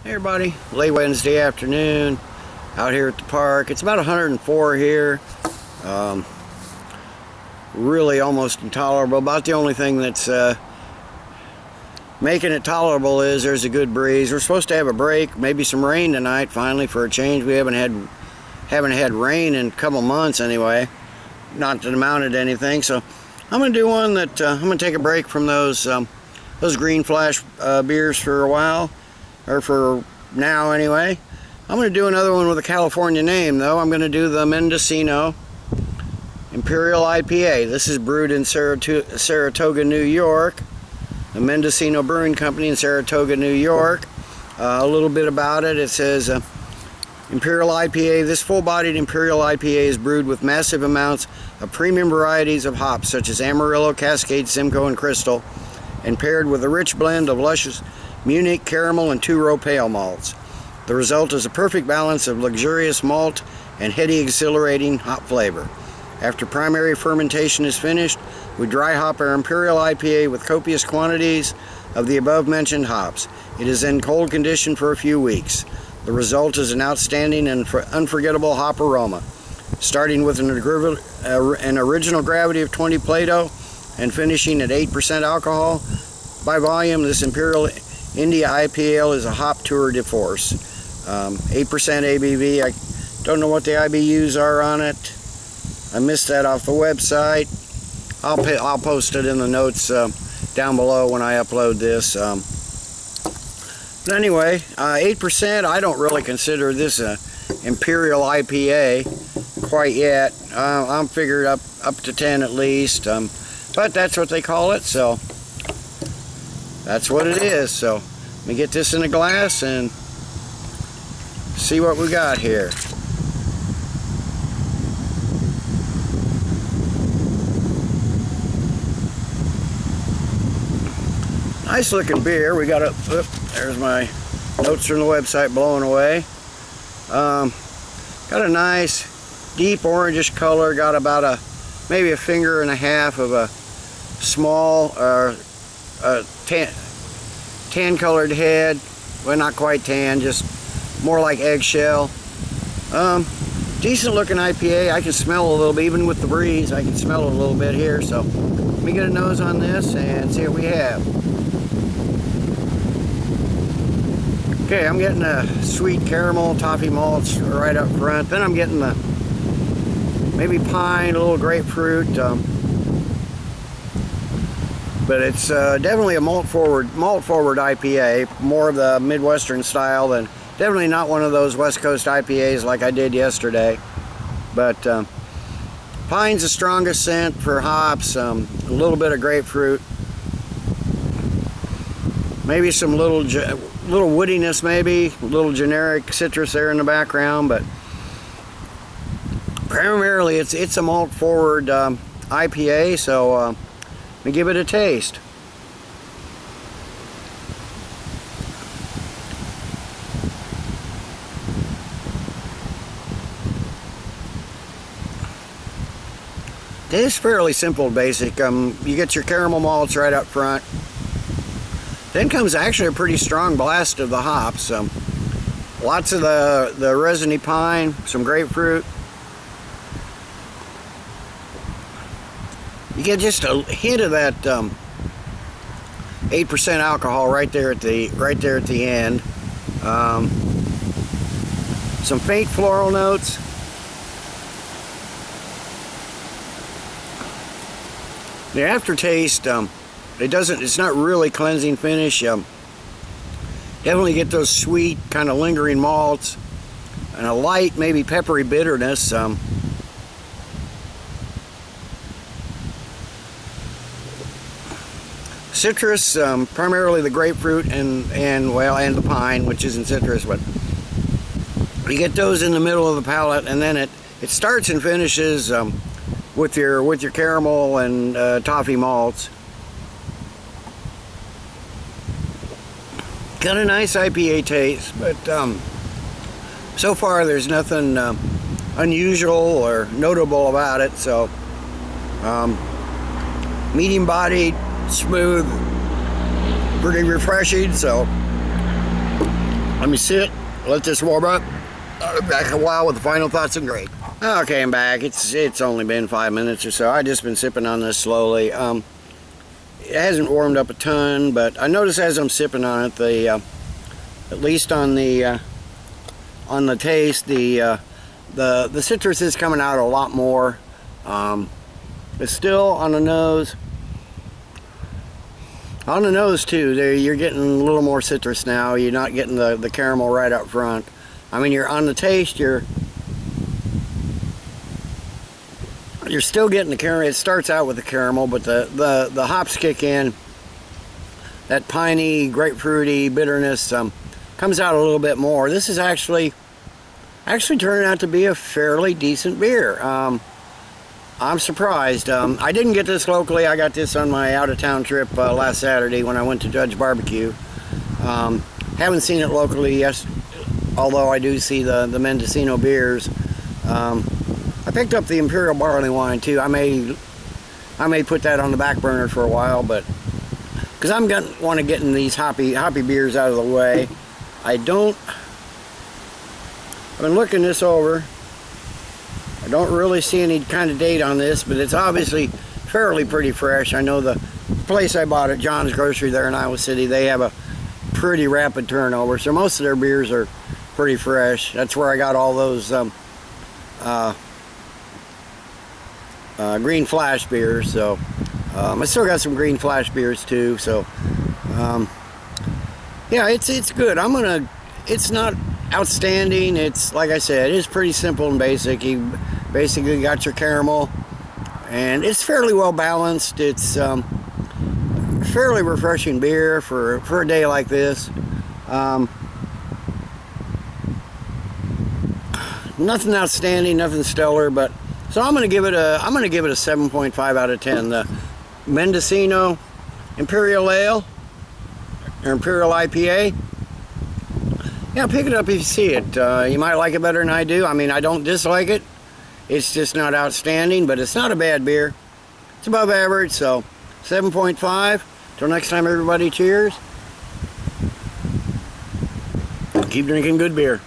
Hey everybody, late Wednesday afternoon out here at the park. It's about 104 here. Really almost intolerable. About the only thing that's making it tolerable is there's a good breeze. We're supposed to have a break, maybe some rain tonight finally for a change. We haven't had rain in a couple months anyway. Not that amounted to anything. So I'm gonna do one that I'm gonna take a break from those green flash beers for a while. Or for now anyway. I'm going to do another one with a California name though. I'm going to do the Mendocino Imperial IPA. This is brewed in Saratoga, New York. The Mendocino Brewing Company in Saratoga, New York. A little bit about it. It says Imperial IPA. This full-bodied Imperial IPA is brewed with massive amounts of premium varieties of hops such as Amarillo, Cascade, Simcoe, and Crystal, and paired with a rich blend of luscious Munich, caramel, and two-row pale malts. The result is a perfect balance of luxurious malt and heady, exhilarating hop flavor. After primary fermentation is finished, we dry hop our Imperial IPA with copious quantities of the above-mentioned hops. It is then cold conditioned for a few weeks. The result is an outstanding and unforgettable hop aroma. Starting with an original gravity of 20 Plato and finishing at 8% alcohol by volume, this Imperial India IPA is a hop tour de force. 8% ABV. I don't know what the IBUs are on it. I missed that off the website. I'll post it in the notes down below when I upload this. But anyway, 8%. I don't really consider this a Imperial IPA quite yet. I'm figured up to 10 at least. But that's what they call it, so that's what it is. So let me get this in a glass and see what we got here. Nice looking beer. We got there's my notes from the website blowing away. Got a nice deep orangish color. Got about maybe a finger and a half of a small tan colored head. Well, not quite tan, just more like eggshell. Decent looking IPA. I can smell a little bit, even with the breeze I can smell it a little bit here. So let me get a nose on this and see what we have. Okay, I'm getting a sweet caramel, toffee malts right up front. Then I'm getting the maybe pine, a little grapefruit. But it's definitely a malt forward IPA, more of the Midwestern style than, definitely not one of those West Coast IPAs like I did yesterday. But pine's the strongest scent for hops, a little bit of grapefruit, maybe some little woodiness, maybe a little generic citrus there in the background, but primarily it's a malt forward IPA. So let me give it a taste. It is fairly simple, basic. You get your caramel malts right up front. Then comes actually a pretty strong blast of the hops. Lots of the resiny pine, some grapefruit. You get just a hint of that 8% alcohol right there at the end. Some faint floral notes. The aftertaste, it's not really cleansing finish. Definitely get those sweet, kind of lingering malts, and a light, maybe peppery bitterness. Citrus, primarily the grapefruit and the pine, which isn't citrus, but you get those in the middle of the palate, and then it starts and finishes with your caramel and toffee malts. Got a nice IPA taste, but so far there's nothing unusual or notable about it. So medium bodied, smooth, pretty refreshing. So Let me sit, let this warm up. I'll be back a while with the final thoughts and grade. Okay, I'm back. It's only been 5 minutes or so. I've just been sipping on this slowly. It hasn't warmed up a ton, but I notice as I'm sipping on it, at least on the taste, the citrus is coming out a lot more. It's still on the nose. On the nose too, you're getting a little more citrus now. You're not getting the caramel right up front. I mean, you're on the taste, you're still getting the caramel. It starts out with the caramel, but the hops kick in. That piney, grapefruity bitterness comes out a little bit more. This is actually turning out to be a fairly decent beer. I'm surprised. I didn't get this locally. I got this on my out-of-town trip last Saturday when I went to Judge Barbecue. Haven't seen it locally yet, although I do see the Mendocino beers. I picked up the Imperial barley wine too. I may put that on the back burner for a while, but because I'm gonna want to get in these hoppy beers out of the way. I've been looking this over. I don't really see any kind of date on this, but it's obviously fairly pretty fresh. I know the place I bought at, John's Grocery there in Iowa City, they have a pretty rapid turnover, so most of their beers are pretty fresh. That's where I got all those green flash beers. So I still got some green flash beers too. So yeah, it's good. It's not outstanding. It's, like I said, it's pretty simple and basic. You basically got your caramel, and it's fairly well balanced. It's fairly refreshing beer for a day like this. Nothing outstanding, nothing stellar, but so I'm gonna give it a 7.5 out of 10. The Mendocino Imperial Ale or Imperial IPA. Yeah, pick it up if you see it. You might like it better than I do. I mean, I don't dislike it. It's just not outstanding, but it's not a bad beer. It's above average, so 7.5. Till next time, everybody, cheers. Keep drinking good beer.